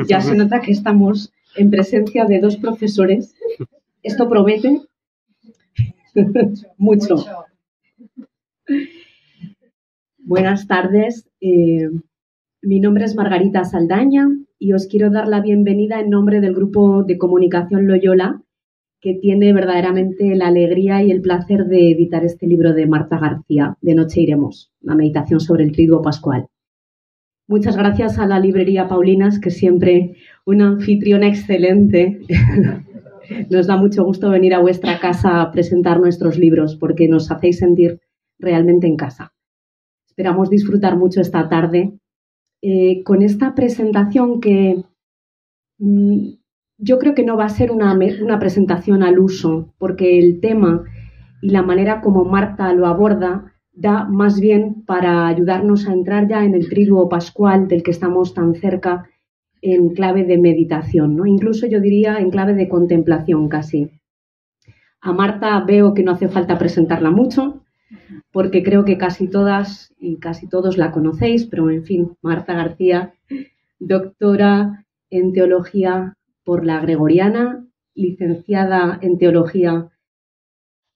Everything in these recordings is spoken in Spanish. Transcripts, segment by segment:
Ya se nota que estamos en presencia de dos profesores. Esto promete mucho. Buenas tardes. Mi nombre es Margarita Saldaña y os quiero dar la bienvenida en nombre del Grupo de Comunicación Loyola, que tiene verdaderamente la alegría y el placer de editar este libro de Marta García, De noche iremos, una meditación sobre el Triduo Pascual. Muchas gracias a la librería Paulinas, que siempre una anfitriona excelente. Nos da mucho gusto venir a vuestra casa a presentar nuestros libros porque nos hacéis sentir realmente en casa. Esperamos disfrutar mucho esta tarde con esta presentación que yo creo que no va a ser una presentación al uso, porque el tema y la manera como Marta lo aborda da más bien para ayudarnos a entrar ya en el Triduo Pascual del que estamos tan cerca en clave de meditación, ¿no? Incluso yo diría en clave de contemplación casi. A Marta veo que no hace falta presentarla mucho, porque creo que casi todas y casi todos la conocéis, pero en fin, Marta García, doctora en Teología por la Gregoriana, licenciada en Teología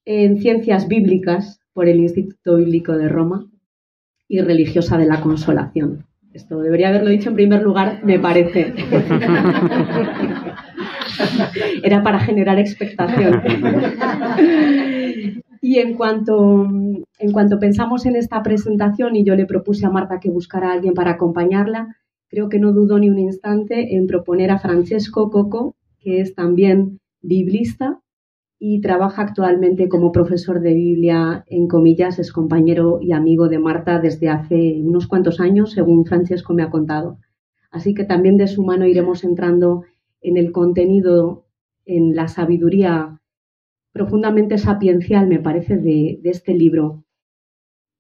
en Ciencias Bíblicas por el Instituto Bíblico de Roma y religiosa de la Consolación. Esto debería haberlo dicho en primer lugar, me parece. Era para generar expectación. Y en cuanto pensamos en esta presentación y yo le propuse a Marta que buscara a alguien para acompañarla, creo que no dudó ni un instante en proponer a Francesco Coco, que es también biblista y trabaja actualmente como profesor de Biblia, en comillas, es compañero y amigo de Marta desde hace unos cuantos años, según Francesco me ha contado. Así que también de su mano iremos entrando en el contenido, en la sabiduría profundamente sapiencial, me parece, de este libro.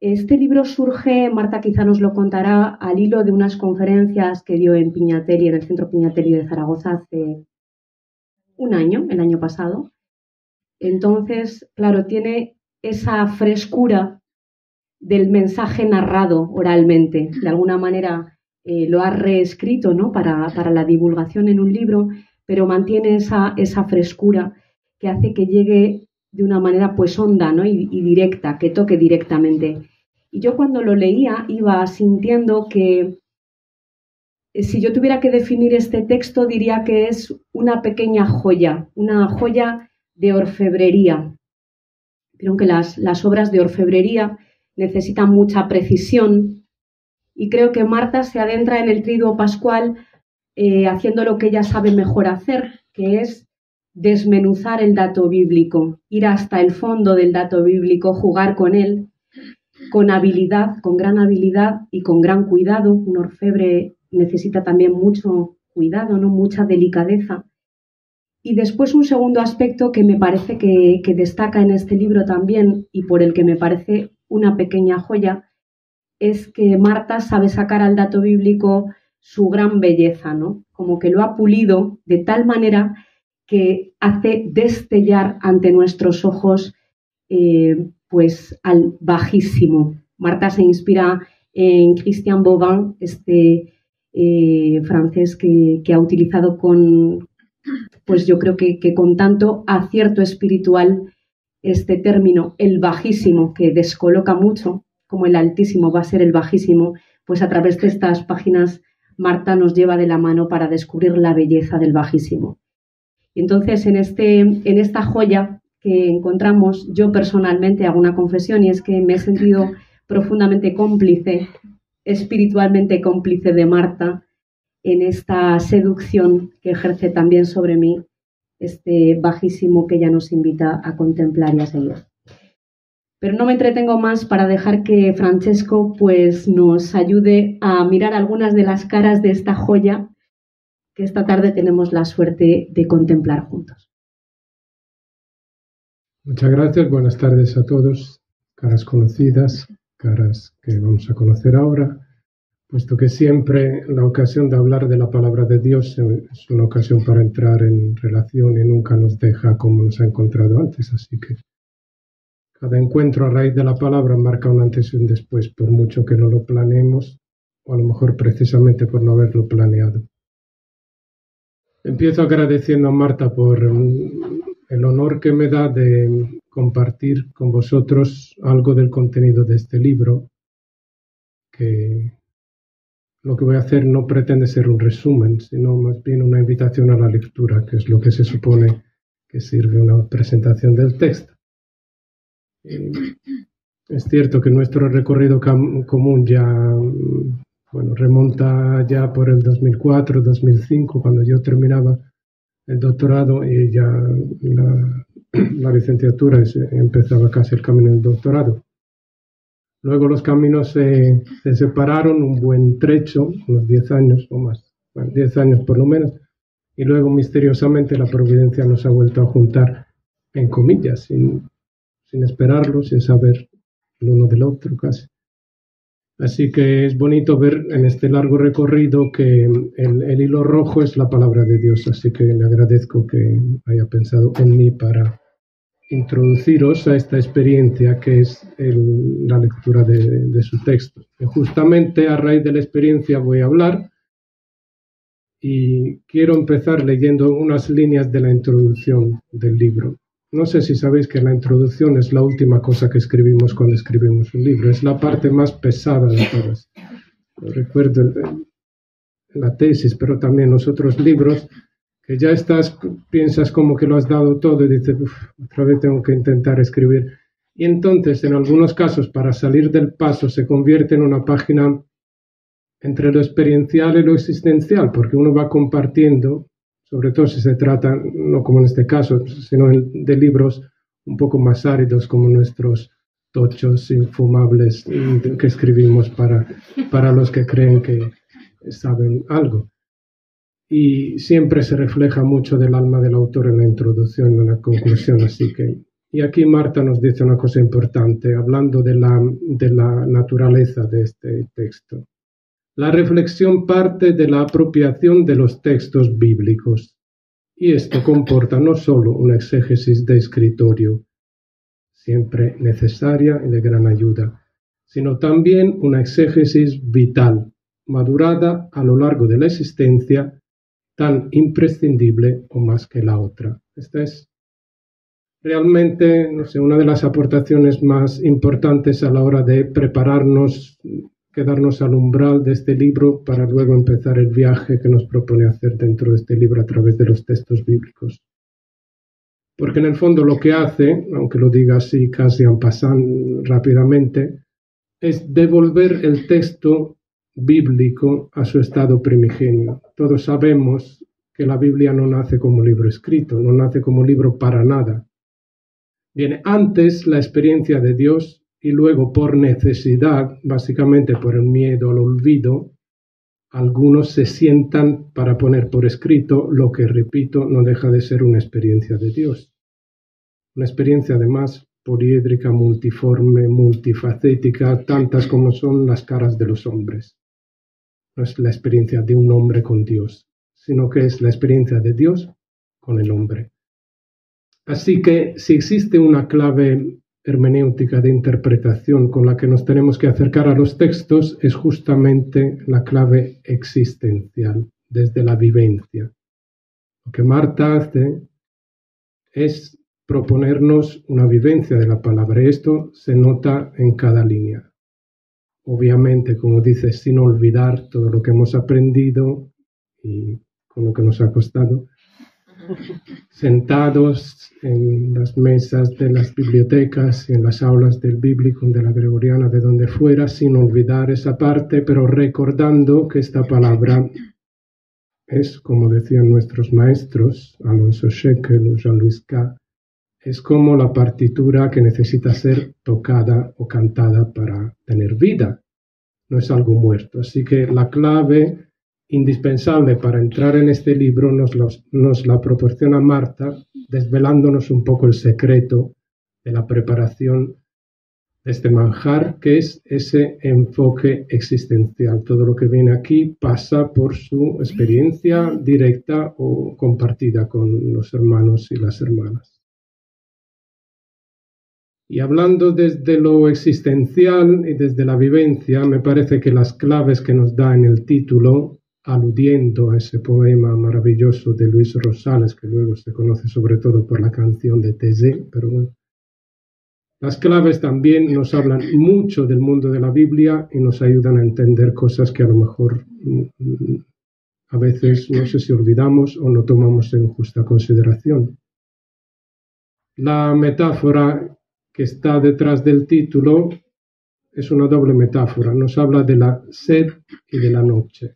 Este libro surge, Marta quizá nos lo contará, al hilo de unas conferencias que dio en Piñatelli, en el Centro Piñatelli de Zaragoza, hace un año, el año pasado. Entonces, claro, tiene esa frescura del mensaje narrado oralmente. De alguna manera lo ha reescrito, ¿no?, para la divulgación en un libro, pero mantiene esa frescura que hace que llegue de una manera pues honda, ¿no?, y directa, que toque directamente. Y yo cuando lo leía iba sintiendo que si yo tuviera que definir este texto diría que es una pequeña joya, una joya de orfebrería. Creo que las obras de orfebrería necesitan mucha precisión y creo que Marta se adentra en el Triduo Pascual haciendo lo que ella sabe mejor hacer, que es desmenuzar el dato bíblico, ir hasta el fondo del dato bíblico, jugar con él, con habilidad, con gran habilidad y con gran cuidado. Un orfebre necesita también mucho cuidado, ¿no?, mucha delicadeza. Y después un segundo aspecto que me parece que destaca en este libro también y por el que me parece una pequeña joya es que Marta sabe sacar al dato bíblico su gran belleza, ¿no? Como que lo ha pulido de tal manera que hace destellar ante nuestros ojos pues al bajísimo. Marta se inspira en Christian Bobin, este francés que ha utilizado pues yo creo que con tanto acierto espiritual este término, el bajísimo, que descoloca mucho, como el altísimo va a ser el bajísimo, pues a través de estas páginas Marta nos lleva de la mano para descubrir la belleza del bajísimo. Y entonces en esta joya que encontramos, yo personalmente hago una confesión y es que me he sentido profundamente cómplice, espiritualmente cómplice de Marta, en esta seducción que ejerce también sobre mí este bajísimo que ella nos invita a contemplar y a seguir. Pero no me entretengo más para dejar que Francesco pues nos ayude a mirar algunas de las caras de esta joya que esta tarde tenemos la suerte de contemplar juntos. Muchas gracias, buenas tardes a todos, caras conocidas, caras que vamos a conocer ahora. Puesto que siempre la ocasión de hablar de la palabra de Dios es una ocasión para entrar en relación y nunca nos deja como nos ha encontrado antes. Así que cada encuentro a raíz de la palabra marca un antes y un después, por mucho que no lo planeemos, o a lo mejor precisamente por no haberlo planeado. Empiezo agradeciendo a Marta por el honor que me da de compartir con vosotros algo del contenido de este libro, que lo que voy a hacer no pretende ser un resumen, sino más bien una invitación a la lectura, que es lo que se supone que sirve una presentación del texto. Es cierto que nuestro recorrido común ya remonta ya por el 2004, 2005, cuando yo terminaba el doctorado y ya la licenciatura empezaba casi el camino del doctorado. Luego los caminos se separaron un buen trecho, unos 10 años o más, 10 años por lo menos, y luego misteriosamente la providencia nos ha vuelto a juntar, en comillas, sin esperarlo, sin saber el uno del otro casi. Así que es bonito ver en este largo recorrido que el hilo rojo es la palabra de Dios, así que le agradezco que haya pensado en mí para introduciros a esta experiencia que es la lectura de su texto. Y justamente a raíz de la experiencia voy a hablar y quiero empezar leyendo unas líneas de la introducción del libro. No sé si sabéis que la introducción es la última cosa que escribimos cuando escribimos un libro, es la parte más pesada de todas. Lo recuerdo en la tesis, pero también los otros libros, que ya piensas como que lo has dado todo y dices, otra vez tengo que intentar escribir. Y entonces, en algunos casos, para salir del paso, se convierte en una página entre lo experiencial y lo existencial, porque uno va compartiendo, sobre todo si se trata, no como en este caso, sino de libros un poco más áridos como nuestros tochos infumables que escribimos para los que creen que saben algo. Y siempre se refleja mucho del alma del autor en la introducción y en la conclusión, así que... Y aquí Marta nos dice una cosa importante, hablando de la naturaleza de este texto. La reflexión parte de la apropiación de los textos bíblicos, y esto comporta no solo una exégesis de escritorio, siempre necesaria y de gran ayuda, sino también una exégesis vital, madurada a lo largo de la existencia, tan imprescindible o más que la otra. Esta es realmente, no sé, una de las aportaciones más importantes a la hora de prepararnos, quedarnos al umbral de este libro para luego empezar el viaje que nos propone hacer dentro de este libro a través de los textos bíblicos. Porque en el fondo lo que hace, aunque lo diga así casi en passant rápidamente, es devolver el texto bíblico a su estado primigenio. Todos sabemos que la Biblia no nace como libro escrito, no nace como libro para nada. Viene antes la experiencia de Dios y luego por necesidad, básicamente por el miedo al olvido, algunos se sientan para poner por escrito lo que, repito, no deja de ser una experiencia de Dios. Una experiencia además poliédrica, multiforme, multifacética, tantas como son las caras de los hombres. No es la experiencia de un hombre con Dios, sino que es la experiencia de Dios con el hombre. Así que si existe una clave hermenéutica de interpretación con la que nos tenemos que acercar a los textos, es justamente la clave existencial, desde la vivencia. Lo que Marta hace es proponernos una vivencia de la palabra, y esto se nota en cada línea. Obviamente, como dice, sin olvidar todo lo que hemos aprendido y con lo que nos ha costado, sentados en las mesas de las bibliotecas y en las aulas del Biblicum, de la Gregoriana, de donde fuera, sin olvidar esa parte, pero recordando que esta palabra es, como decían nuestros maestros, Alonso Shekel o Jean-Louis K., es como la partitura que necesita ser tocada o cantada para tener vida, no es algo muerto. Así que la clave indispensable para entrar en este libro nos la proporciona Marta, desvelándonos un poco el secreto de la preparación de este manjar, que es ese enfoque existencial. Todo lo que viene aquí pasa por su experiencia directa o compartida con los hermanos y las hermanas. Y hablando desde lo existencial y desde la vivencia, me parece que las claves que nos da en el título aludiendo a ese poema maravilloso de Luis Rosales, que luego se conoce sobre todo por la canción de Thésée, pero bueno. Las claves también nos hablan mucho del mundo de la Biblia y nos ayudan a entender cosas que a lo mejor a veces no sé si olvidamos o no tomamos en justa consideración. La metáfora que está detrás del título es una doble metáfora. Nos habla de la sed y de la noche.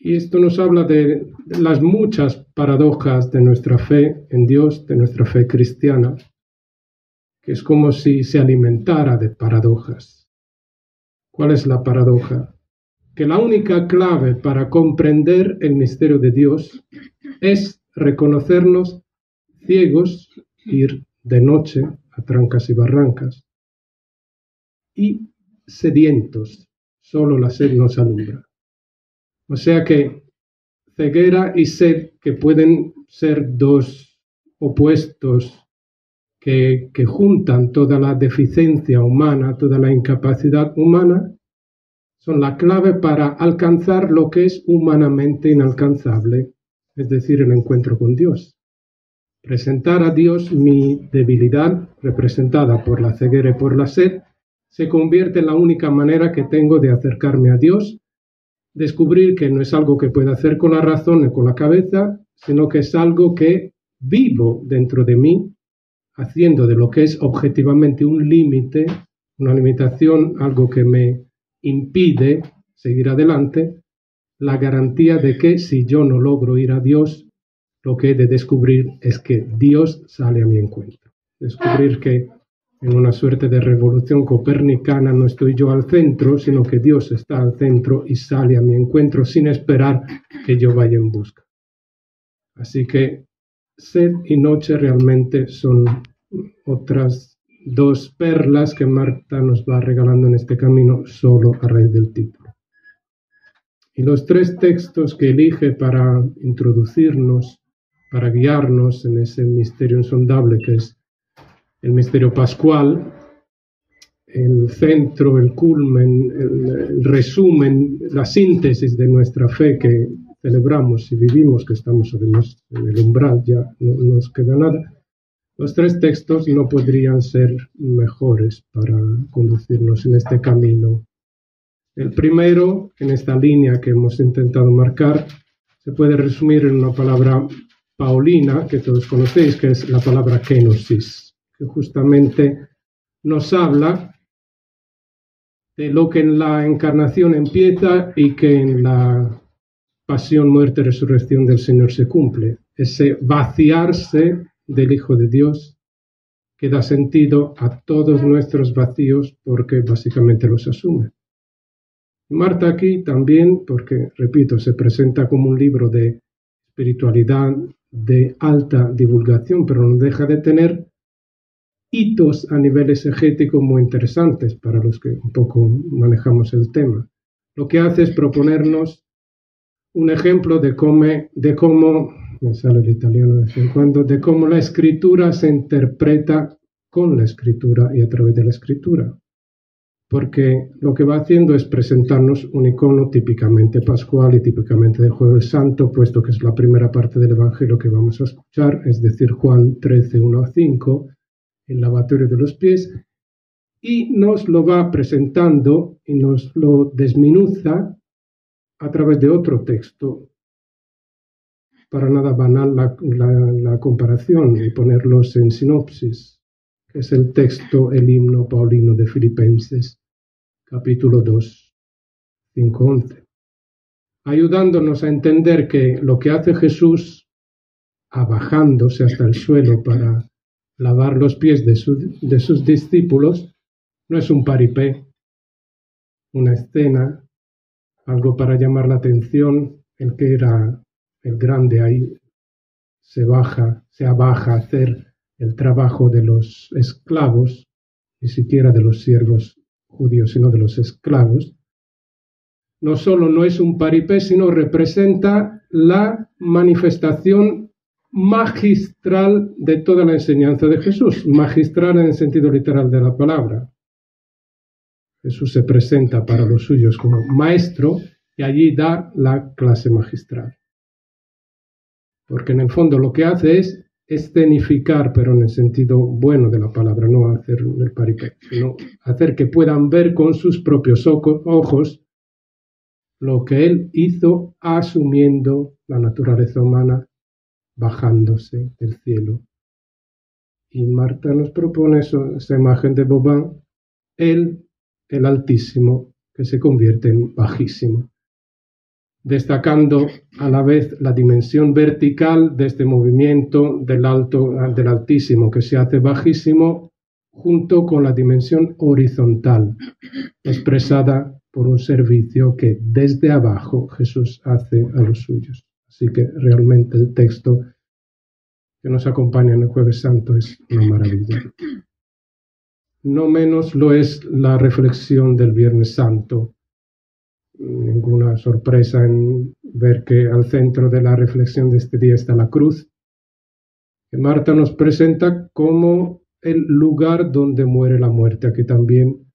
Y esto nos habla de las muchas paradojas de nuestra fe en Dios, de nuestra fe cristiana, que es como si se alimentara de paradojas. ¿Cuál es la paradoja? Que la única clave para comprender el misterio de Dios es reconocernos ciegos, ir de noche a trancas y barrancas, y sedientos, solo la sed nos alumbra. O sea que ceguera y sed, que pueden ser dos opuestos que juntan toda la deficiencia humana, toda la incapacidad humana, son la clave para alcanzar lo que es humanamente inalcanzable, es decir, el encuentro con Dios. Presentar a Dios mi debilidad, representada por la ceguera y por la sed, se convierte en la única manera que tengo de acercarme a Dios, descubrir que no es algo que pueda hacer con la razón o con la cabeza, sino que es algo que vivo dentro de mí, haciendo de lo que es objetivamente un límite, una limitación, algo que me impide seguir adelante, la garantía de que si yo no logro ir a Dios, lo que he de descubrir es que Dios sale a mi encuentro. Descubrir que en una suerte de revolución copernicana no estoy yo al centro, sino que Dios está al centro y sale a mi encuentro sin esperar que yo vaya en busca. Así que sed y noche realmente son otras dos perlas que Marta nos va regalando en este camino solo a raíz del título. Y los tres textos que elige para introducirnos, para guiarnos en ese misterio insondable que es el misterio pascual, el centro, el culmen, el resumen, la síntesis de nuestra fe que celebramos y vivimos, que estamos además en el umbral, ya no nos queda nada. Los tres textos no podrían ser mejores para conducirnos en este camino. El primero, en esta línea que hemos intentado marcar, se puede resumir en una palabra paulina que todos conocéis, que es la palabra kenosis, que justamente nos habla de lo que en la encarnación empieza y que en la pasión, muerte y resurrección del Señor se cumple. Ese vaciarse del Hijo de Dios que da sentido a todos nuestros vacíos porque básicamente los asume. Marta aquí también, porque, repito, se presenta como un libro de espiritualidad de alta divulgación, pero no deja de tener hitos a nivel exegético muy interesantes para los que un poco manejamos el tema. Lo que hace es proponernos un ejemplo de cómo, me sale el italiano de vez en cuando, de cómo la escritura se interpreta con la escritura y a través de la escritura. Porque lo que va haciendo es presentarnos un icono típicamente pascual y típicamente de Jueves Santo, puesto que es la primera parte del Evangelio que vamos a escuchar, es decir, Juan 13, 1-5, el lavatorio de los pies, y nos lo va presentando y nos lo desminuza a través de otro texto. Para nada banal la comparación y ponerlos en sinopsis, que es el texto, el himno paulino de Filipenses, capítulo 2, 5-11, ayudándonos a entender que lo que hace Jesús, abajándose hasta el suelo para lavar los pies de sus discípulos, no es un paripé, una escena, algo para llamar la atención. El que era el grande ahí se abaja a hacer el trabajo de los esclavos, ni siquiera de los siervos judíos, sino de los esclavos. No solo no es un paripé, sino representa la manifestación magistral de toda la enseñanza de Jesús, magistral en el sentido literal de la palabra. Jesús se presenta para los suyos como maestro y allí da la clase magistral. Porque en el fondo lo que hace es escenificar, pero en el sentido bueno de la palabra, no hacer el paripé, sino hacer que puedan ver con sus propios ojos lo que él hizo asumiendo la naturaleza humana, bajándose del cielo. Y Marta nos propone esa imagen de Vauban, él, el Altísimo, que se convierte en bajísimo, destacando a la vez la dimensión vertical de este movimiento del Altísimo, que se hace bajísimo, junto con la dimensión horizontal, expresada por un servicio que desde abajo Jesús hace a los suyos. Así que realmente el texto que nos acompaña en el Jueves Santo es una maravilla. No menos lo es la reflexión del Viernes Santo. Ninguna sorpresa en ver que al centro de la reflexión de este día está la cruz, que Marta nos presenta como el lugar donde muere la muerte. Aquí también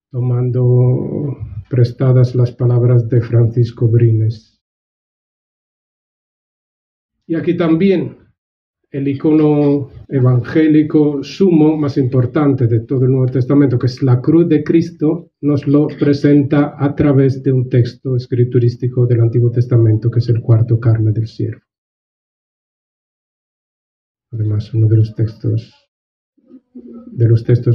tomando prestadas las palabras de Francisco Brines. Y aquí también el icono evangélico sumo más importante de todo el Nuevo Testamento, que es la cruz de Cristo, nos lo presenta a través de un texto escriturístico del Antiguo Testamento, que es el cuarto Carme del Siervo. Además, uno de los textos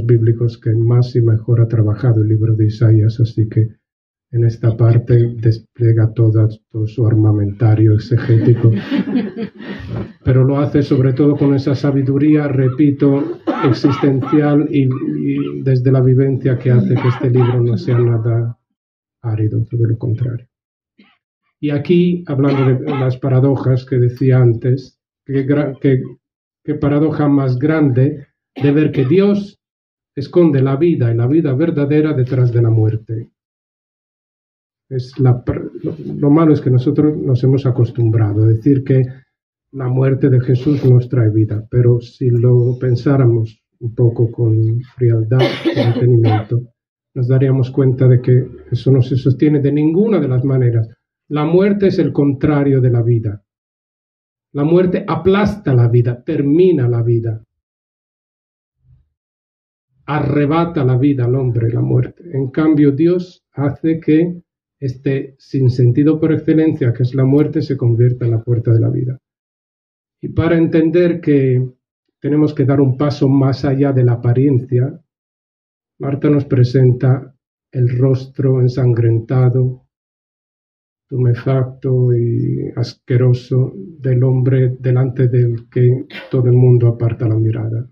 bíblicos que más y mejor ha trabajado el libro de Isaías, así que en esta parte despliega todo su armamentario exegético, pero lo hace sobre todo con esa sabiduría, repito, existencial y desde la vivencia que hace que este libro no sea nada árido, todo lo contrario. Y aquí, hablando de las paradojas que decía antes, qué paradoja más grande de ver que Dios esconde la vida y la vida verdadera detrás de la muerte. Lo malo es que nosotros nos hemos acostumbrado a decir que la muerte de Jesús nos trae vida, pero si lo pensáramos un poco con frialdad y detenimiento, nos daríamos cuenta de que eso no se sostiene de ninguna de las maneras. La muerte es el contrario de la vida. La muerte aplasta la vida, termina la vida, arrebata la vida al hombre, la muerte. En cambio, Dios hace que este sinsentido por excelencia, que es la muerte, se convierta en la puerta de la vida. Y para entender que tenemos que dar un paso más allá de la apariencia, Marta nos presenta el rostro ensangrentado, tumefacto y asqueroso del hombre delante del que todo el mundo aparta la mirada,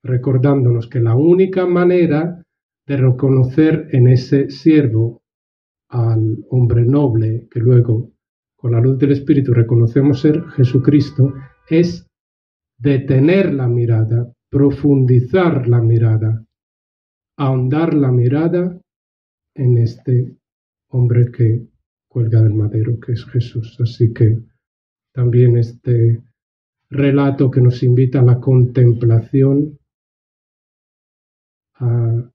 recordándonos que la única manera de reconocer en ese siervo al hombre noble, que luego con la luz del Espíritu reconocemos ser Jesucristo, es detener la mirada, profundizar la mirada, ahondar la mirada en este hombre que cuelga del madero, que es Jesús. Así que también este relato que nos invita a la contemplación, a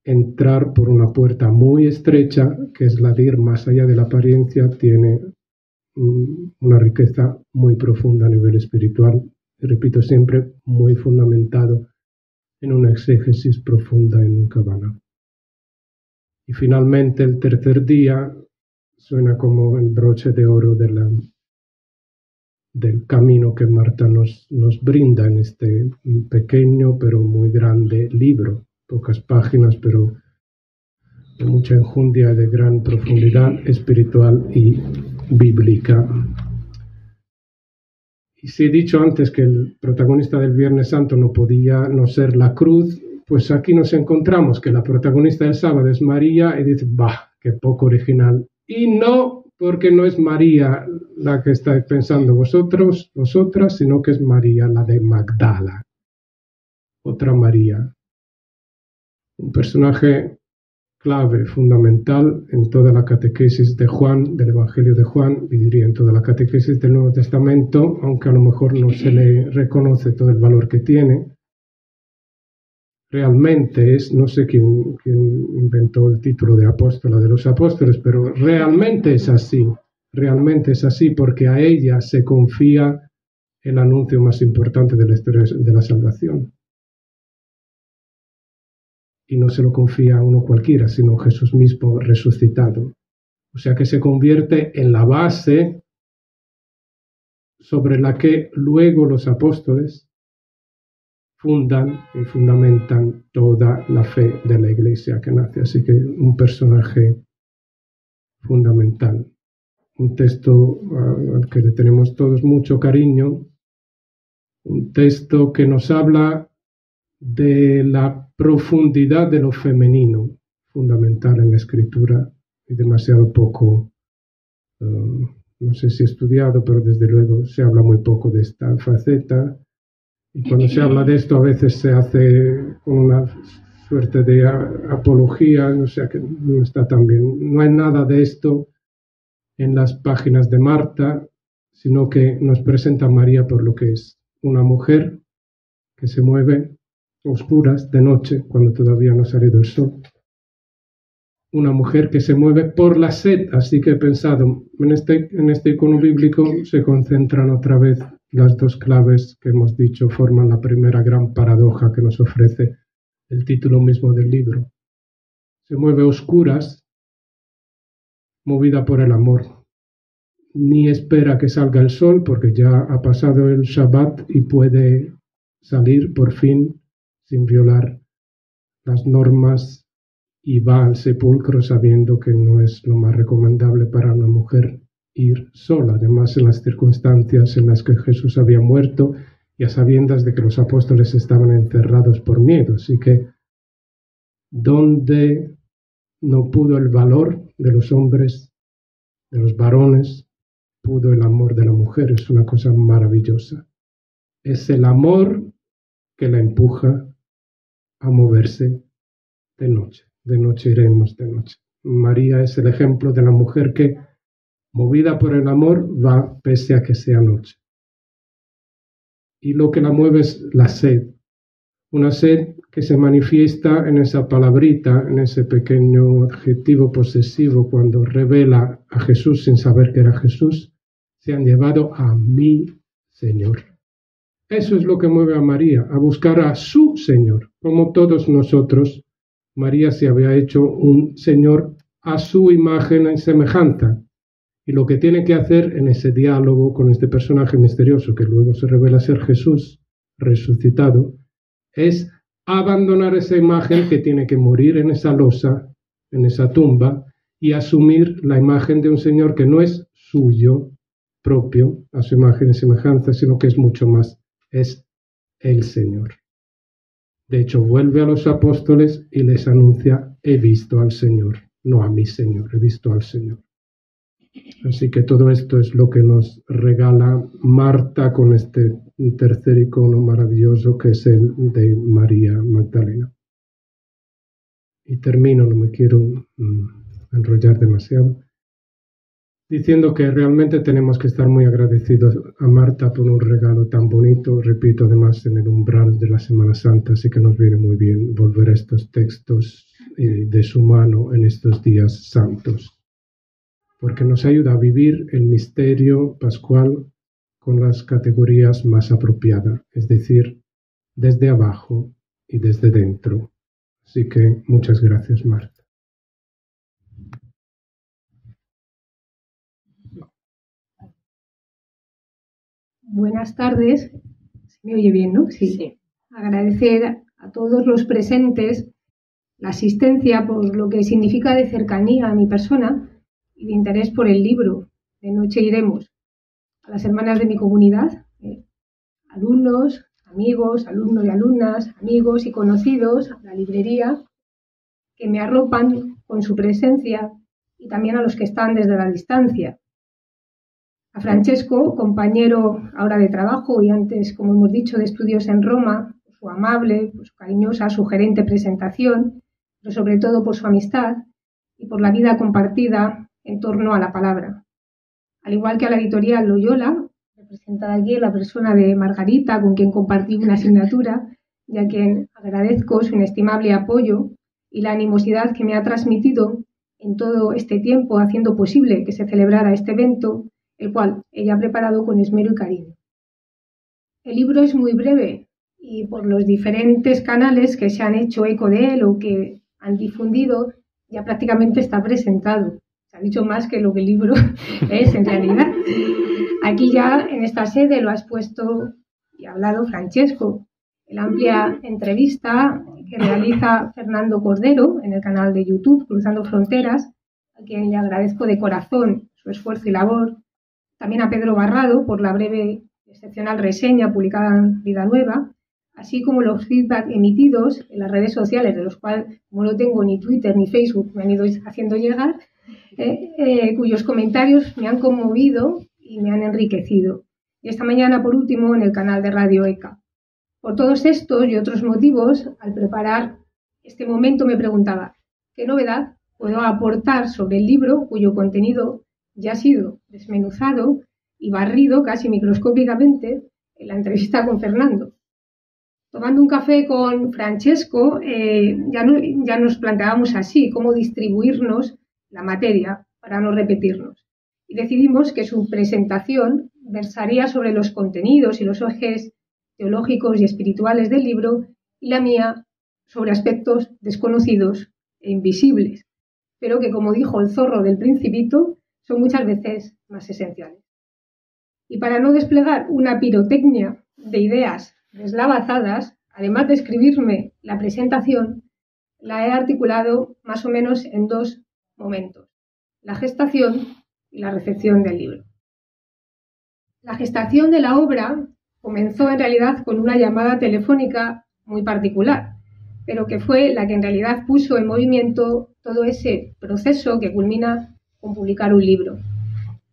entrar por una puerta muy estrecha, que es la de ir más allá de la apariencia, tiene una riqueza muy profunda a nivel espiritual, y repito siempre, muy fundamentado en una exégesis profunda en un Kabbalah. Y finalmente el tercer día suena como el broche de oro del camino que Marta nos brinda en este pequeño pero muy grande libro. Pocas páginas, pero de mucha enjundia, de gran profundidad espiritual y bíblica. Y si he dicho antes que el protagonista del Viernes Santo no podía no ser la cruz, pues aquí nos encontramos que la protagonista del sábado es María y dice, ¡bah! ¡Qué poco original! Y no porque no es María la que estáis pensando vosotras, sino que es María, la de Magdala. Otra María. Un personaje clave, fundamental en toda la catequesis de Juan, del Evangelio de Juan, y diría en toda la catequesis del Nuevo Testamento, aunque a lo mejor no se le reconoce todo el valor que tiene. realmente es, no sé quién inventó el título de apóstola de los apóstoles, pero realmente es así porque a ella se confía el anuncio más importante de la historia de la salvación. Y no se lo confía a uno cualquiera, sino Jesús mismo resucitado. O sea que se convierte en la base sobre la que luego los apóstoles fundan y fundamentan toda la fe de la Iglesia que nace. Así que un personaje fundamental. Un texto al que le tenemos todos mucho cariño, un texto que nos habla de la profundidad de lo femenino, fundamental en la Escritura y demasiado poco, no sé si estudiado, pero desde luego se habla muy poco de esta faceta. Y cuando se habla de esto a veces se hace con una suerte de apología, o sea que no está tan bien. No hay nada de esto en las páginas de Marta, sino que nos presenta a María por lo que es una mujer que se mueve a oscuras de noche, cuando todavía no ha salido el sol. Una mujer que se mueve por la sed, así que he pensado, en este icono bíblico se concentran otra vez las dos claves que hemos dicho, forman la primera gran paradoja que nos ofrece el título mismo del libro. Se mueve a oscuras, movida por el amor. Ni espera que salga el sol porque ya ha pasado el Shabbat y puede salir por fin sin violar las normas, y va al sepulcro sabiendo que no es lo más recomendable para una mujer ir sola, además en las circunstancias en las que Jesús había muerto y a sabiendas de que los apóstoles estaban encerrados por miedo. Así que, ¿dónde no pudo el valor de los hombres, de los varones, pudo el amor de la mujer? Es una cosa maravillosa. Es el amor que la empuja a moverse de noche. De noche iremos, de noche. María es el ejemplo de la mujer que, movida por el amor, va pese a que sea noche. Y lo que la mueve es la sed. Una sed que se manifiesta en esa palabrita, en ese pequeño adjetivo posesivo, cuando revela a Jesús sin saber que era Jesús. Se han llevado a mi Señor. Eso es lo que mueve a María, a buscar a su Señor, como todos nosotros. María se había hecho un Señor a su imagen y semejanza. Y lo que tiene que hacer en ese diálogo con este personaje misterioso, que luego se revela ser Jesús resucitado, es abandonar esa imagen que tiene que morir en esa losa, en esa tumba, y asumir la imagen de un Señor que no es suyo propio, a su imagen y semejanza, sino que es mucho más, es el Señor. De hecho, vuelve a los apóstoles y les anuncia, he visto al Señor, no a mi Señor, he visto al Señor. Así que todo esto es lo que nos regala Marta con este tercer icono maravilloso que es el de María Magdalena. Y termino, no me quiero enrollar demasiado, diciendo que realmente tenemos que estar muy agradecidos a Marta por un regalo tan bonito, repito, además en el umbral de la Semana Santa, así que nos viene muy bien volver a estos textos de su mano en estos días santos, porque nos ayuda a vivir el misterio pascual con las categorías más apropiadas, es decir, desde abajo y desde dentro. Así que muchas gracias, Marta. Buenas tardes. ¿Se me oye bien, no? Sí. Agradecer a todos los presentes la asistencia por lo que significa de cercanía a mi persona y de interés por el libro. De noche iremos. A las hermanas de mi comunidad, alumnos, amigos, alumnos y alumnas, amigos y conocidos, a la librería, que me arropan con su presencia, y también a los que están desde la distancia. A Francesco, compañero ahora de trabajo y antes, como hemos dicho, de estudios en Roma, por su amable, por su cariñosa, sugerente presentación, pero sobre todo por su amistad y por la vida compartida en torno a la palabra. Al igual que a la editorial Loyola, representada aquí en la persona de Margarita, con quien compartí una asignatura, y a quien agradezco su inestimable apoyo y la animosidad que me ha transmitido en todo este tiempo, haciendo posible que se celebrara este evento, el cual ella ha preparado con esmero y cariño. El libro es muy breve y por los diferentes canales que se han hecho eco de él o que han difundido, ya prácticamente está presentado. Se ha dicho más que lo que el libro es en realidad. Aquí ya en esta sede lo ha expuesto y ha hablado Francesco. La amplia entrevista que realiza Fernando Cordero en el canal de YouTube Cruzando Fronteras, a quien le agradezco de corazón su esfuerzo y labor. También a Pedro Barrado por la breve y excepcional reseña publicada en Vida Nueva, así como los feedback emitidos en las redes sociales, de los cuales, como no tengo ni Twitter ni Facebook, me han ido haciendo llegar, cuyos comentarios me han conmovido y me han enriquecido. Y esta mañana, por último, en el canal de Radio ECA. Por todos estos y otros motivos, al preparar este momento me preguntaba, ¿qué novedad puedo aportar sobre el libro cuyo contenido ya ha sido desmenuzado y barrido casi microscópicamente en la entrevista con Fernando? Tomando un café con Francesco, ya nos planteábamos así cómo distribuirnos la materia para no repetirnos. Y decidimos que su presentación versaría sobre los contenidos y los ejes teológicos y espirituales del libro y la mía sobre aspectos desconocidos e invisibles, pero que, como dijo el zorro del Principito, son muchas veces más esenciales. Y para no desplegar una pirotecnia de ideas deslavazadas, además de escribirme la presentación, la he articulado más o menos en dos momentos: la gestación y la recepción del libro. La gestación de la obra comenzó en realidad con una llamada telefónica muy particular, pero que fue la que en realidad puso en movimiento todo ese proceso que culmina con publicar un libro.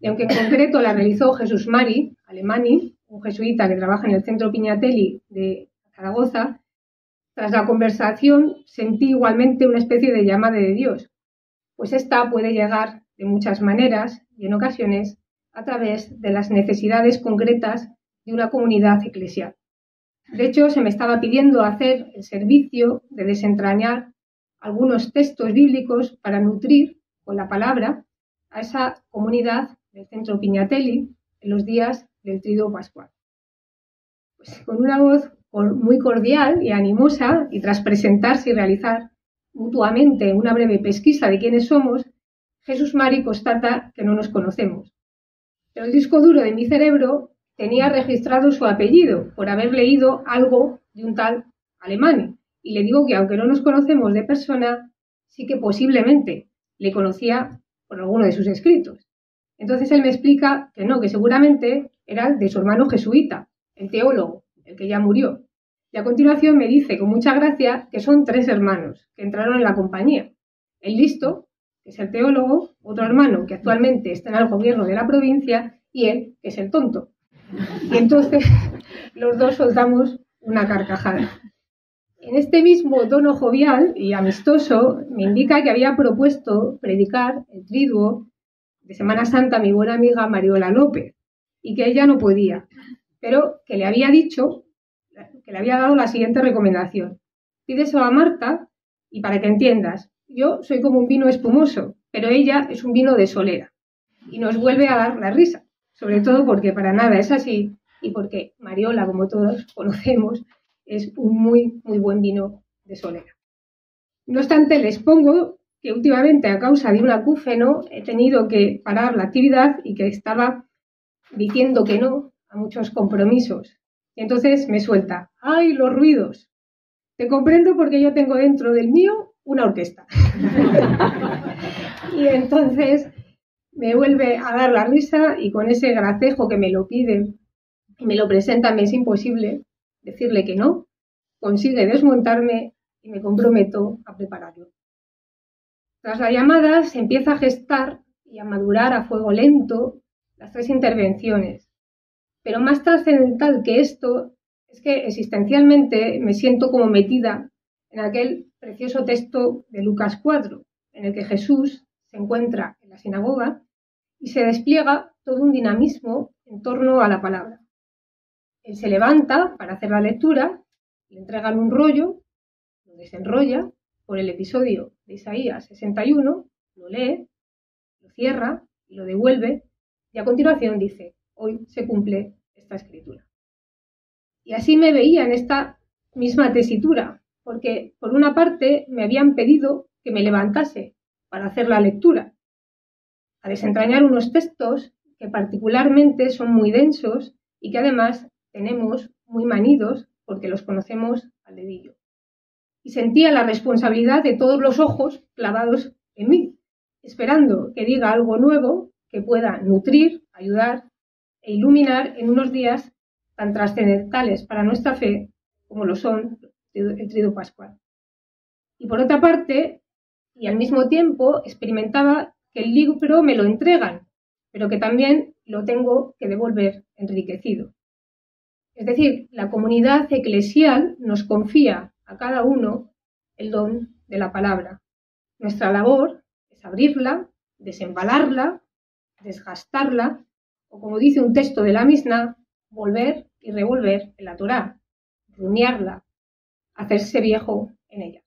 Y aunque en concreto la realizó Jesús Mari Alemani, un jesuita que trabaja en el Centro Pignatelli de Zaragoza, tras la conversación sentí igualmente una especie de llamada de Dios, pues esta puede llegar de muchas maneras y en ocasiones a través de las necesidades concretas de una comunidad eclesial. De hecho, se me estaba pidiendo hacer el servicio de desentrañar algunos textos bíblicos para nutrir con la palabra a esa comunidad del Centro Pignatelli en los días del Triduo Pascual. Pues con una voz muy cordial y animosa, y tras presentarse y realizar mutuamente una breve pesquisa de quiénes somos, Jesús Mari constata que no nos conocemos. Pero el disco duro de mi cerebro tenía registrado su apellido por haber leído algo de un tal Alemani. Y le digo que aunque no nos conocemos de persona, sí que posiblemente le conocía por alguno de sus escritos. Entonces él me explica que no, que seguramente era de su hermano jesuita, el teólogo, el que ya murió. Y a continuación me dice con mucha gracia que son 3 hermanos que entraron en la compañía. El listo, que es el teólogo, otro hermano que actualmente está en el gobierno de la provincia, y él, que es el tonto. Y entonces los dos soltamos una carcajada. En este mismo tono jovial y amistoso me indica que había propuesto predicar el triduo de Semana Santa a mi buena amiga Mariola López y que ella no podía, pero que le había dicho, que le había dado la siguiente recomendación: pídeselo a Marta y para que entiendas, yo soy como un vino espumoso, pero ella es un vino de solera. Y nos vuelve a dar la risa, sobre todo porque para nada es así y porque Mariola, como todos conocemos, es un muy, muy buen vino de solera. No obstante, les pongo que últimamente, a causa de un acúfeno, he tenido que parar la actividad y que estaba diciendo que no a muchos compromisos. Y entonces me suelta: ¡ay, los ruidos! Te comprendo porque yo tengo dentro del mío una orquesta. Y entonces me vuelve a dar la risa y con ese gracejo que me lo pide y me lo presenta, me es imposible decirle que no. Consigue desmontarme y me comprometo a prepararlo. Tras la llamada se empieza a gestar y a madurar a fuego lento las 3 intervenciones. Pero más trascendental que esto es que existencialmente me siento como metida en aquel precioso texto de Lucas 4, en el que Jesús se encuentra en la sinagoga y se despliega todo un dinamismo en torno a la palabra. Él se levanta para hacer la lectura Le entregan un rollo, lo desenrolla por el episodio de Isaías 61, lo lee, lo cierra y lo devuelve, y a continuación dice: hoy se cumple esta escritura. Y así me veía en esta misma tesitura, porque por una parte me habían pedido que me levantase para hacer la lectura, a desentrañar unos textos que particularmente son muy densos y que además tenemos muy manidos porque los conocemos al dedillo. Y sentía la responsabilidad de todos los ojos clavados en mí, esperando que diga algo nuevo que pueda nutrir, ayudar e iluminar en unos días tan trascendentales para nuestra fe como lo son el Triduo Pascual. Y por otra parte, y al mismo tiempo, experimentaba que el libro me lo entregan, pero que también lo tengo que devolver enriquecido. Es decir, la comunidad eclesial nos confía a cada uno el don de la palabra. Nuestra labor es abrirla, desembalarla, desgastarla, o como dice un texto de la Misná, volver y revolver en la Torá, rumiarla, hacerse viejo en ella.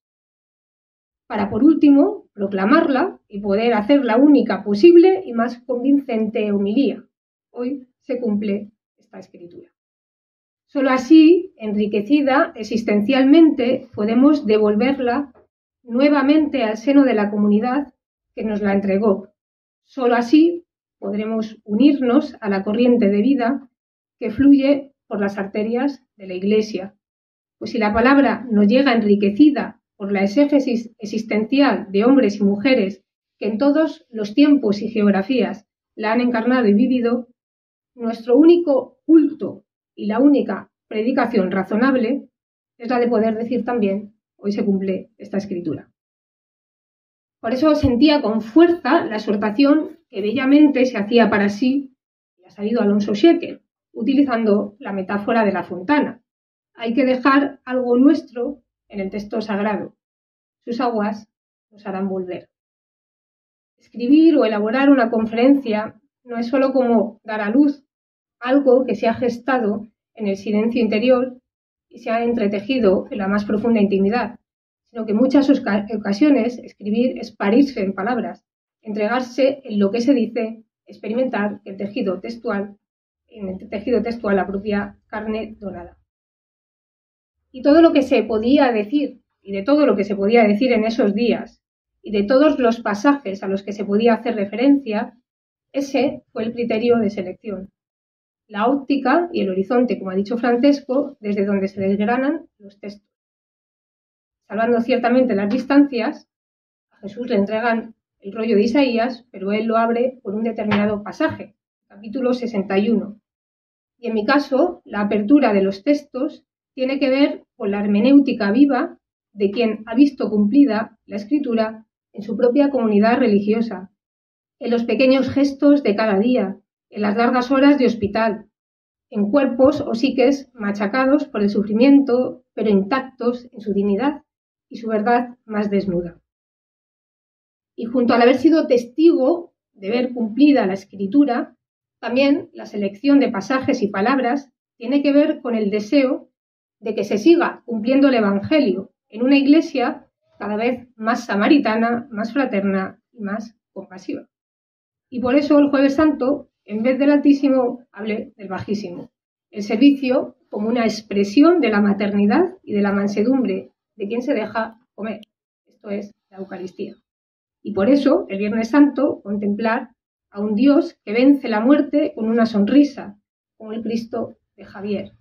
Para, por último, proclamarla y poder hacer la única posible y más convincente homilía. Hoy se cumple esta escritura. Solo así, enriquecida existencialmente, podemos devolverla nuevamente al seno de la comunidad que nos la entregó. Solo así podremos unirnos a la corriente de vida que fluye por las arterias de la Iglesia. Pues si la palabra nos llega enriquecida por la exégesis existencial de hombres y mujeres que en todos los tiempos y geografías la han encarnado y vivido, nuestro único culto y la única predicación razonable es la de poder decir también: hoy se cumple esta escritura. Por eso sentía con fuerza la exhortación que bellamente se hacía para sí, y ha salido Alonso Shekel, utilizando la metáfora de la fontana. Hay que dejar algo nuestro en el texto sagrado. Sus aguas nos harán volver. Escribir o elaborar una conferencia no es solo como dar a luz algo que se ha gestado en el silencio interior y se ha entretejido en la más profunda intimidad, sino que en muchas ocasiones escribir es parirse en palabras, entregarse en lo que se dice, experimentar en el tejido textual la propia carne donada. Y todo lo que se podía decir, y de todo lo que se podía decir en esos días, y de todos los pasajes a los que se podía hacer referencia, ese fue el criterio de selección. La óptica y el horizonte, como ha dicho Francesco, desde donde se desgranan los textos. Salvando ciertamente las distancias, a Jesús le entregan el rollo de Isaías, pero él lo abre por un determinado pasaje, capítulo 61. Y en mi caso, la apertura de los textos tiene que ver con la hermenéutica viva de quien ha visto cumplida la escritura en su propia comunidad religiosa, en los pequeños gestos de cada día, en las largas horas de hospital, en cuerpos o psiques machacados por el sufrimiento, pero intactos en su dignidad y su verdad más desnuda. Y junto al haber sido testigo de ver cumplida la escritura, también la selección de pasajes y palabras tiene que ver con el deseo de que se siga cumpliendo el Evangelio en una iglesia cada vez más samaritana, más fraterna y más compasiva. Y por eso el Jueves Santo, en vez del Altísimo, hablé del Bajísimo. El servicio como una expresión de la maternidad y de la mansedumbre de quien se deja comer. Esto es la Eucaristía. Y por eso, el Viernes Santo, contemplar a un Dios que vence la muerte con una sonrisa, como el Cristo de Javier.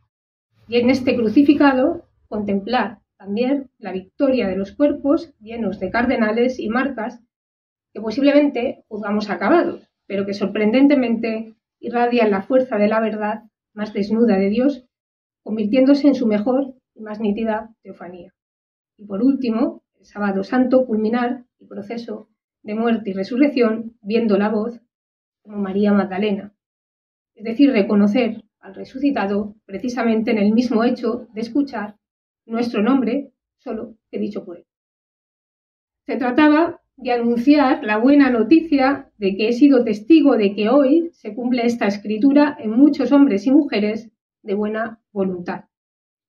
Y en este crucificado, contemplar también la victoria de los cuerpos llenos de cardenales y marcas que posiblemente juzgamos acabados, pero que sorprendentemente irradian la fuerza de la verdad más desnuda de Dios, convirtiéndose en su mejor y más nítida teofanía. Y por último, el Sábado Santo, culminar el proceso de muerte y resurrección viendo la voz como María Magdalena, es decir, reconocer al resucitado precisamente en el mismo hecho de escuchar nuestro nombre, solo que dicho por él. Se trataba de anunciar la buena noticia de que he sido testigo de que hoy se cumple esta escritura en muchos hombres y mujeres de buena voluntad.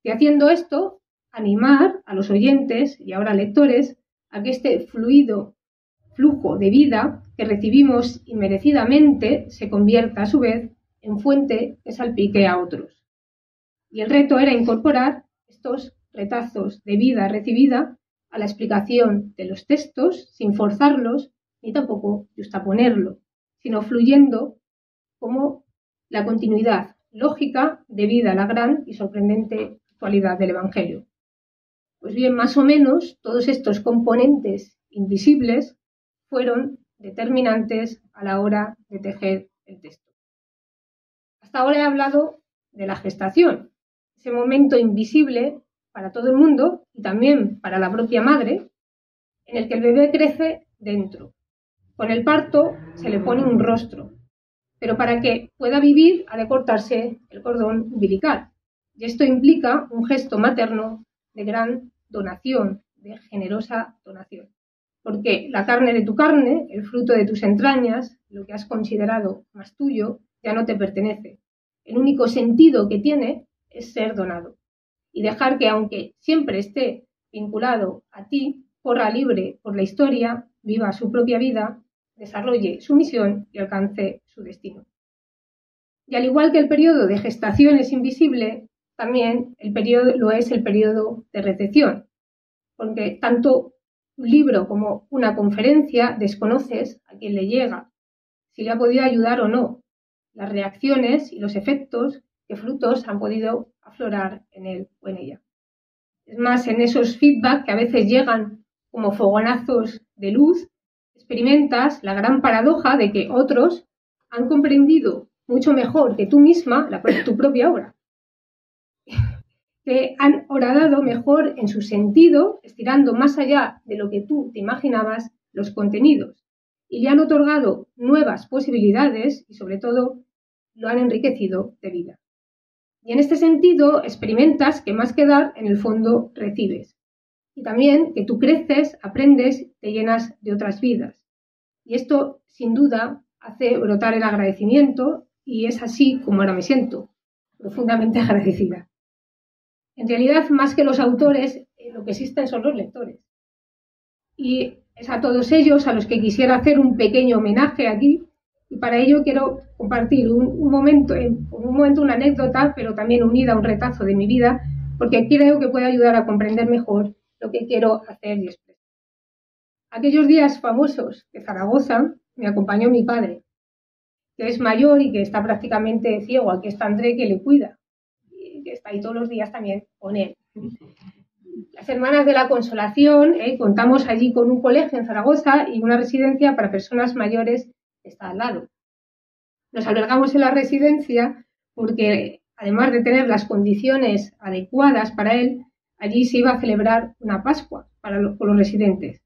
Y haciendo esto, animar a los oyentes y ahora lectores a que este flujo de vida que recibimos inmerecidamente se convierta a su vez en fuente que salpique a otros. Y el reto era incorporar estos retazos de vida recibida a la explicación de los textos sin forzarlos ni tampoco justaponerlo, sino fluyendo como la continuidad lógica debida a la gran y sorprendente actualidad del Evangelio. Pues bien, más o menos todos estos componentes invisibles fueron determinantes a la hora de tejer el texto. Hasta ahora he hablado de la gestación, ese momento invisible para todo el mundo y también para la propia madre, en el que el bebé crece dentro. Con el parto se le pone un rostro, pero para que pueda vivir ha de cortarse el cordón umbilical. Y esto implica un gesto materno de gran donación, de generosa donación. Porque la carne de tu carne, el fruto de tus entrañas, lo que has considerado más tuyo, ya no te pertenece. El único sentido que tiene es ser donado. Y dejar que, aunque siempre esté vinculado a ti, corra libre por la historia, viva su propia vida, desarrolle su misión y alcance su destino. Y al igual que el periodo de gestación es invisible, también lo es el periodo de recepción, porque tanto un libro como una conferencia desconoces a quien le llega, si le ha podido ayudar o no, las reacciones y los efectos que frutos han podido aflorar en él o en ella. Es más, en esos feedback que a veces llegan como fogonazos de luz, experimentas la gran paradoja de que otros han comprendido mucho mejor que tú misma tu propia obra, que han horadado mejor en su sentido, estirando más allá de lo que tú te imaginabas los contenidos, y le han otorgado nuevas posibilidades y, sobre todo, lo han enriquecido de vida. Y en este sentido, experimentas que más que dar, en el fondo, recibes. Y también que tú creces, aprendes, te llenas de otras vidas. Y esto, sin duda, hace brotar el agradecimiento y es así como ahora me siento, profundamente agradecida. En realidad, más que los autores, lo que existen son los lectores. Y es a todos ellos a los que quisiera hacer un pequeño homenaje aquí, y para ello quiero compartir un momento, una anécdota, pero también unida a un retazo de mi vida, porque creo que puede ayudar a comprender mejor lo que quiero hacer y expresar. Aquellos días famosos de Zaragoza me acompañó mi padre, que es mayor y que está prácticamente ciego. Aquí está André, que le cuida, y que está ahí todos los días también con él. Las Hermanas de la Consolación, contamos allí con un colegio en Zaragoza y una residencia para personas mayores que está al lado. Nos albergamos en la residencia porque, además de tener las condiciones adecuadas para él, allí se iba a celebrar una Pascua con los residentes.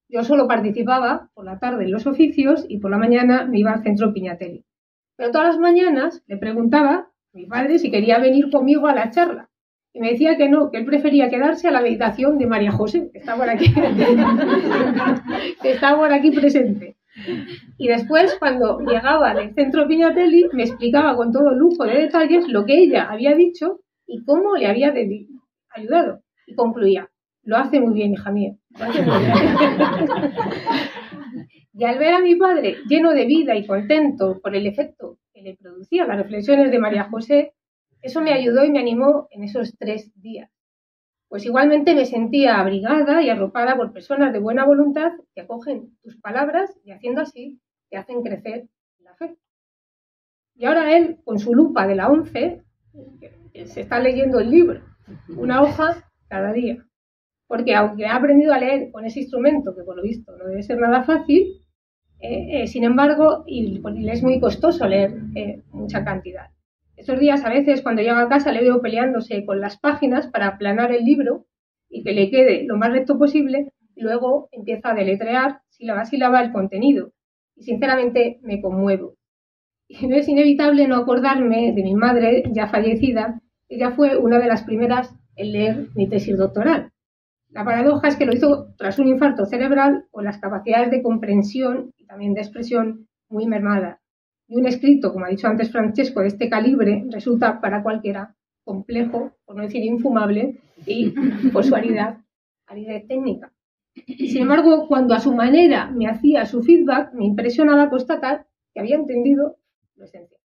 Yo solo participaba por la tarde en los oficios y por la mañana me iba al centro Piñatelli. Pero todas las mañanas le preguntaba a mi padre si quería venir conmigo a la charla. Y me decía que no, que él prefería quedarse a la meditación de María José, que está por aquí, que está por aquí presente. Y después, cuando llegaba del centro Piñatelli, me explicaba con todo lujo de detalles lo que ella había dicho y cómo le había ayudado. Y concluía: lo hace muy bien, hija mía. Y al ver a mi padre lleno de vida y contento por el efecto que le producían las reflexiones de María José, eso me ayudó y me animó en esos 3 días. Pues igualmente me sentía abrigada y arropada por personas de buena voluntad que acogen tus palabras y, haciendo así, te hacen crecer la fe. Y ahora él, con su lupa de la 11, se está leyendo el libro, una hoja cada día. Porque aunque ha aprendido a leer con ese instrumento, que por lo visto no debe ser nada fácil, sin embargo, y le es muy costoso leer mucha cantidad. Estos días, a veces, cuando llego a casa, le veo peleándose con las páginas para aplanar el libro y que le quede lo más recto posible, y luego empieza a deletrear sílaba a sílaba el contenido. Y sinceramente me conmuevo. Y no es inevitable no acordarme de mi madre, ya fallecida. Ella fue una de las primeras en leer mi tesis doctoral. La paradoja es que lo hizo tras un infarto cerebral con las capacidades de comprensión y también de expresión muy mermadas. Y un escrito, como ha dicho antes Francesco, de este calibre resulta para cualquiera complejo, por no decir infumable, y por su aridez técnica. Sin embargo, cuando a su manera me hacía su feedback, me impresionaba constatar que había entendido lo esencial.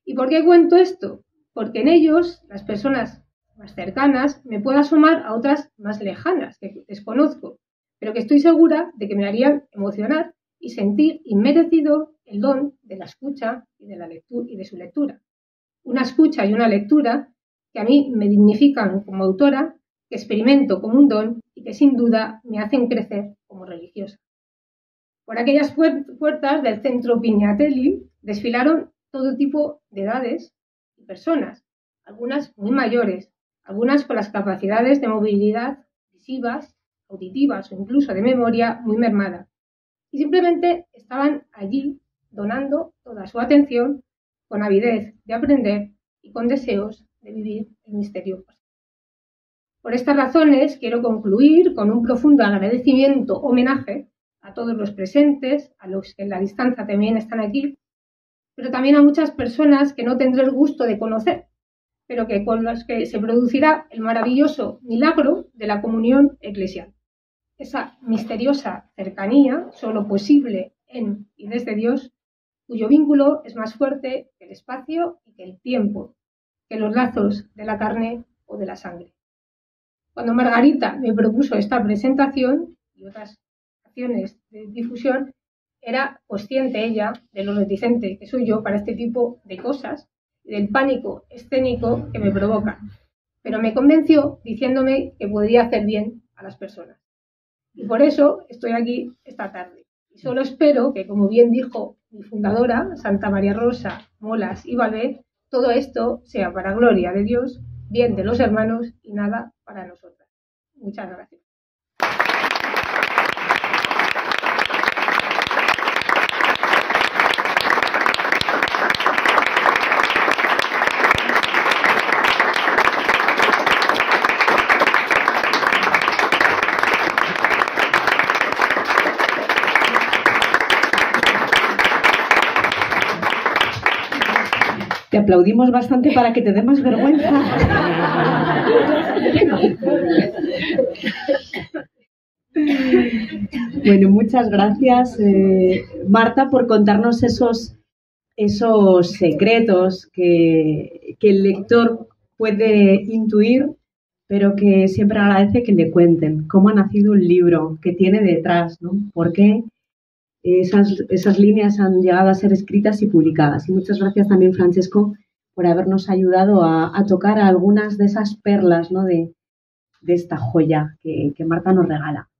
¿Y por qué cuento esto? Porque en ellos, las personas más cercanas, me puedo asomar a otras más lejanas, que desconozco, pero que estoy segura de que me harían emocionar y sentir inmerecido el don de la escucha y de la lectura y de su lectura. Una escucha y una lectura que a mí me dignifican como autora, que experimento como un don y que sin duda me hacen crecer como religiosa. Por aquellas puertas del centro Pignatelli desfilaron todo tipo de edades y personas, algunas muy mayores, algunas con las capacidades de movilidad visivas, auditivas o incluso de memoria muy mermada. Y simplemente estaban allí donando toda su atención con avidez de aprender y con deseos de vivir el misterio. Por estas razones quiero concluir con un profundo agradecimiento, homenaje a todos los presentes, a los que en la distancia también están aquí, pero también a muchas personas que no tendré el gusto de conocer, pero que con las que se producirá el maravilloso milagro de la comunión eclesial. Esa misteriosa cercanía, solo posible en y desde Dios, cuyo vínculo es más fuerte que el espacio y que el tiempo, que los lazos de la carne o de la sangre. Cuando Margarita me propuso esta presentación y otras acciones de difusión, era consciente ella de lo reticente que soy yo para este tipo de cosas y del pánico escénico que me provocan, pero me convenció diciéndome que podría hacer bien a las personas. Y por eso estoy aquí esta tarde. Y solo espero que, como bien dijo mi fundadora, Santa María Rosa, Molas y Valvé, todo esto sea para gloria de Dios, bien de los hermanos y nada para nosotras. Muchas gracias. Te aplaudimos bastante para que te dé más vergüenza. Bueno, muchas gracias, Marta, por contarnos esos secretos que el lector puede intuir, pero que siempre agradece que le cuenten cómo ha nacido un libro, qué tiene detrás, ¿no? ¿Por qué esas líneas han llegado a ser escritas y publicadas? Y muchas gracias también, Francesco, por habernos ayudado a tocar algunas de esas perlas, ¿no?, de esta joya que Marta nos regala.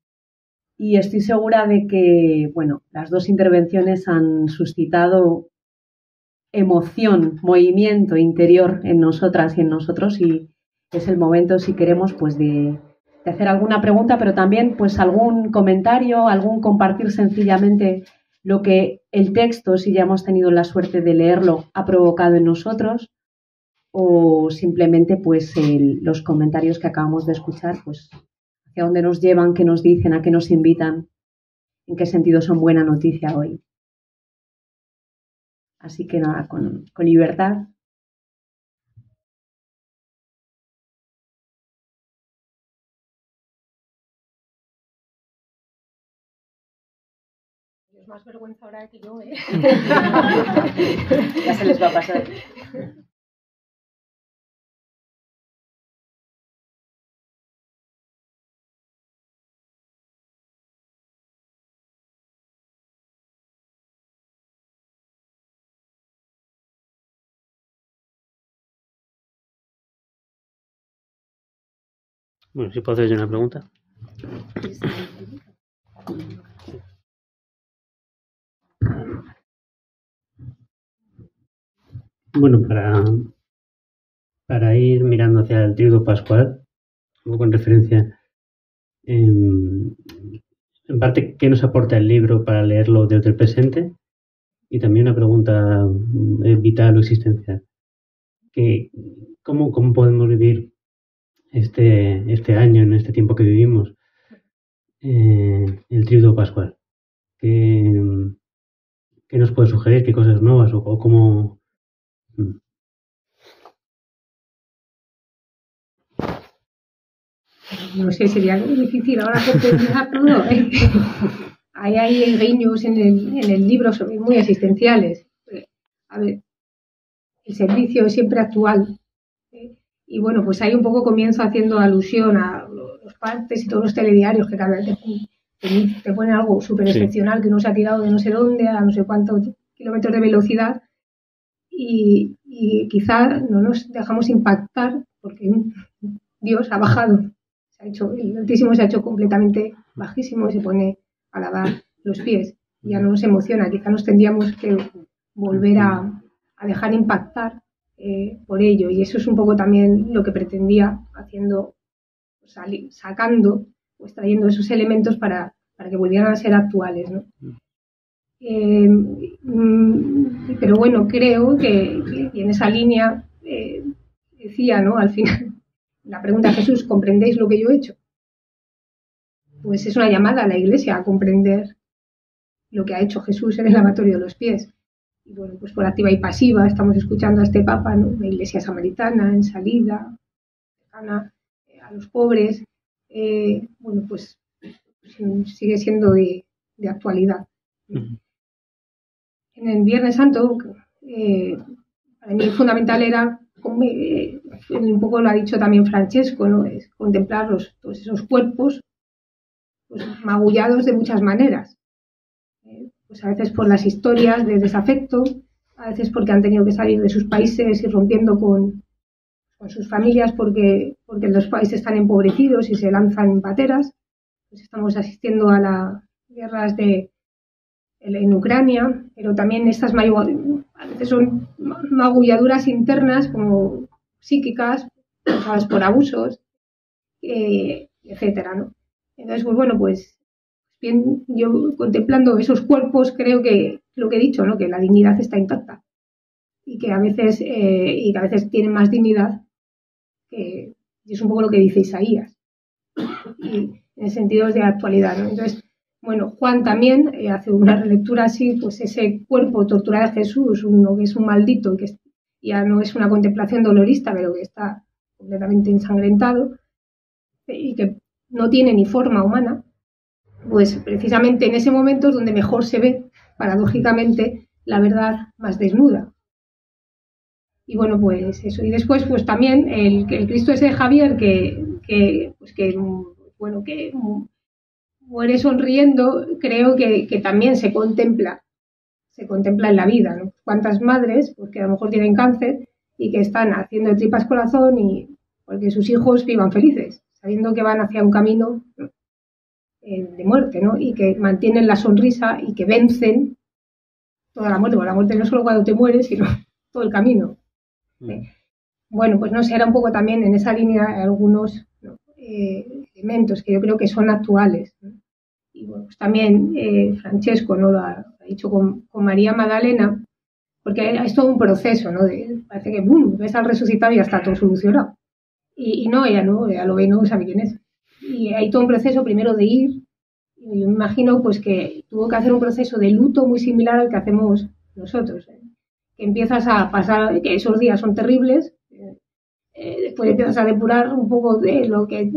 Y estoy segura de que, bueno, las dos intervenciones han suscitado emoción, movimiento interior en nosotras y en nosotros, y es el momento, si queremos, pues de hacer alguna pregunta, pero también pues algún comentario, algún compartir sencillamente lo que el texto, si ya hemos tenido la suerte de leerlo, ha provocado en nosotros, o simplemente pues los comentarios que acabamos de escuchar, pues hacia dónde nos llevan, qué nos dicen, a qué nos invitan, en qué sentido son buena noticia hoy. Así que nada, con libertad. Es más vergüenza ahora que yo, ¿eh? Ya se les va a pasar. Bueno, si puedo hacer yo una pregunta. Bueno, para ir mirando hacia el tríodo pascual, un poco en referencia, en parte, ¿qué nos aporta el libro para leerlo desde el presente? Y también una pregunta vital o existencial. ¿Cómo podemos vivir este año, en este tiempo que vivimos, el tríodo pascual? ¿Qué nos puede sugerir? ¿Qué cosas nuevas? ¿O cómo? no sé, sería muy difícil ahora compensar todo. Hay guiños en el libro muy existenciales. A ver, el servicio es siempre actual. Y bueno, pues ahí un poco comienzo haciendo alusión a los partes y todos los telediarios que cada vez te ponen algo súper excepcional, que uno se ha tirado de no sé dónde a no sé cuántos kilómetros de velocidad y quizá no nos dejamos impactar porque Dios ha bajado, el Altísimo se ha hecho completamente bajísimo y se pone a lavar los pies. Ya no nos emociona, quizá nos tendríamos que volver a dejar impactar por ello, y eso es un poco también lo que pretendía haciendo, sacando o extrayendo esos elementos para que volvieran a ser actuales, ¿no? Pero bueno, creo que en esa línea decía, ¿no? Al final, la pregunta a Jesús, ¿comprendéis lo que yo he hecho? Pues es una llamada a la Iglesia a comprender lo que ha hecho Jesús en el lavatorio de los pies. Y bueno, pues por activa y pasiva estamos escuchando a este Papa, ¿no? La Iglesia samaritana en salida, cercana a los pobres, bueno, pues sigue siendo de actualidad. En el Viernes Santo, para mí fundamental era, un poco lo ha dicho también Francesco, ¿no? Es contemplar todos esos cuerpos pues, magullados de muchas maneras. Pues a veces por las historias de desafecto, a veces porque han tenido que salir de sus países y rompiendo con sus familias porque los países están empobrecidos y se lanzan en pateras. Pues estamos asistiendo a las guerras en Ucrania, pero también estas a veces son magulladuras internas como psíquicas, causadas por abusos, etcétera, ¿no? Entonces, pues bueno, pues bien, yo contemplando esos cuerpos creo que lo que he dicho, ¿no? Que la dignidad está intacta y que a veces tienen más dignidad, y es un poco lo que dice Isaías, y en sentidos de actualidad, ¿no? Entonces, bueno, Juan también hace una relectura así, pues ese cuerpo torturado de Jesús, uno que es un maldito, que ya no es una contemplación dolorista, pero que está completamente ensangrentado y que no tiene ni forma humana, pues precisamente en ese momento es donde mejor se ve, paradójicamente, la verdad más desnuda. Y bueno, pues eso. Y después, pues también el Cristo ese de Javier que muere sonriendo, creo que también se contempla en la vida, ¿no? Cuántas madres, pues que a lo mejor tienen cáncer y que están haciendo tripas corazón y porque sus hijos vivan felices, sabiendo que van hacia un camino de muerte, ¿no? Y que mantienen la sonrisa y que vencen toda la muerte, porque la muerte no es solo cuando te mueres, sino todo el camino. Bueno, pues no sé, era un poco también en esa línea algunos elementos que yo creo que son actuales, ¿no? Y bueno, pues también Francesco, ¿no? Lo ha dicho con María Magdalena, porque es todo un proceso, ¿no? Parece que ves al resucitado y ya está todo solucionado. Y no, ella lo ve, no sabe quién es. Y hay todo un proceso primero de ir, y yo me imagino pues que tuvo que hacer un proceso de luto muy similar al que hacemos nosotros, que empiezas a pasar, que esos días son terribles, después empiezas a depurar un poco de lo que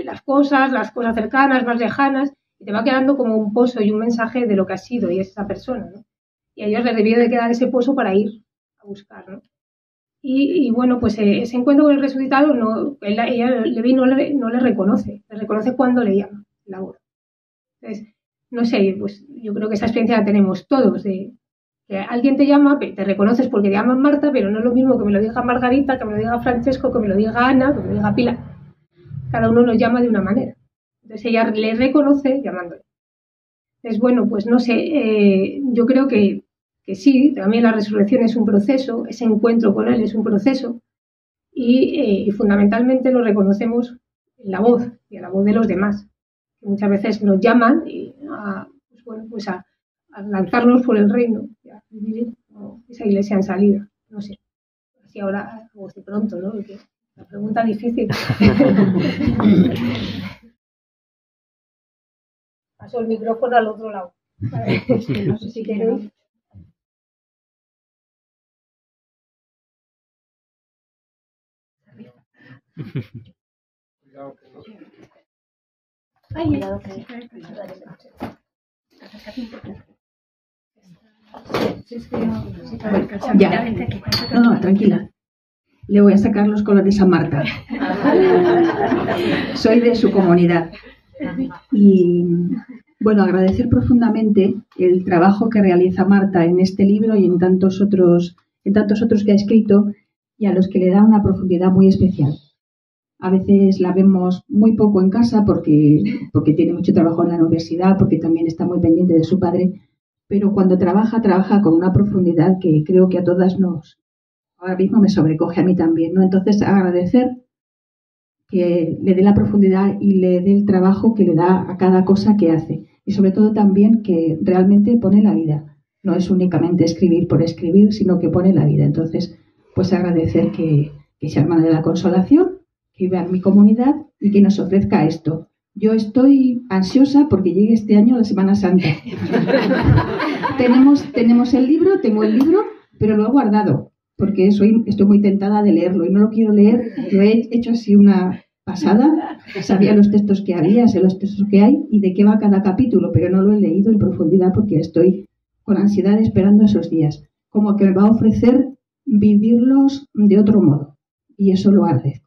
las cosas cercanas, más lejanas, y te va quedando como un pozo y un mensaje de lo que ha sido y es esa persona, ¿no? Y a ellos les debió de quedar ese pozo para ir a buscar, ¿no? Y bueno, pues ese encuentro con el resucitado, ella no le reconoce cuando le llama la voz. Entonces, no sé, pues yo creo que esa experiencia la tenemos todos, de que alguien te llama, te reconoces porque te llaman Marta, pero no es lo mismo que me lo diga Margarita, que me lo diga Francesco, que me lo diga Ana, que me lo diga Pilar. Cada uno nos llama de una manera. Entonces ella le reconoce llamándole. Entonces, bueno, pues no sé, yo creo que sí, también la resurrección es un proceso, ese encuentro con él es un proceso y fundamentalmente lo reconocemos en la voz y en la voz de los demás. Muchas veces nos llaman a lanzarnos por el reino, a vivir esa iglesia en salida. No sé, así ahora, de pronto, ¿no? Porque la pregunta difícil. Paso el micrófono al otro lado. No sé si queréis. Ya. No, tranquila. Le voy a sacar los colores a Marta. Soy de su comunidad. Y bueno, agradecer profundamente el trabajo que realiza Marta en este libro y en tantos otros que ha escrito, y a los que le da una profundidad muy especial. A veces la vemos muy poco en casa porque tiene mucho trabajo en la universidad, porque también está muy pendiente de su padre, pero cuando trabaja con una profundidad que creo que a todas ahora mismo me sobrecoge a mí también, ¿no? Entonces, agradecer que le dé la profundidad y le dé el trabajo que le da a cada cosa que hace. Y sobre todo también que realmente pone la vida. No es únicamente escribir por escribir, sino que pone la vida. Entonces, pues agradecer que sea hermana de la Consolación, que viva en mi comunidad y que nos ofrezca esto. Yo estoy ansiosa porque llegue este año la Semana Santa. Tenemos el libro, tengo el libro, pero lo he guardado porque estoy muy tentada de leerlo y no lo quiero leer. Lo he hecho así una pasada, sabía los textos que había, sé los textos que hay y de qué va cada capítulo, pero no lo he leído en profundidad porque estoy con ansiedad esperando esos días. Como que me va a ofrecer vivirlos de otro modo y eso lo agradezco.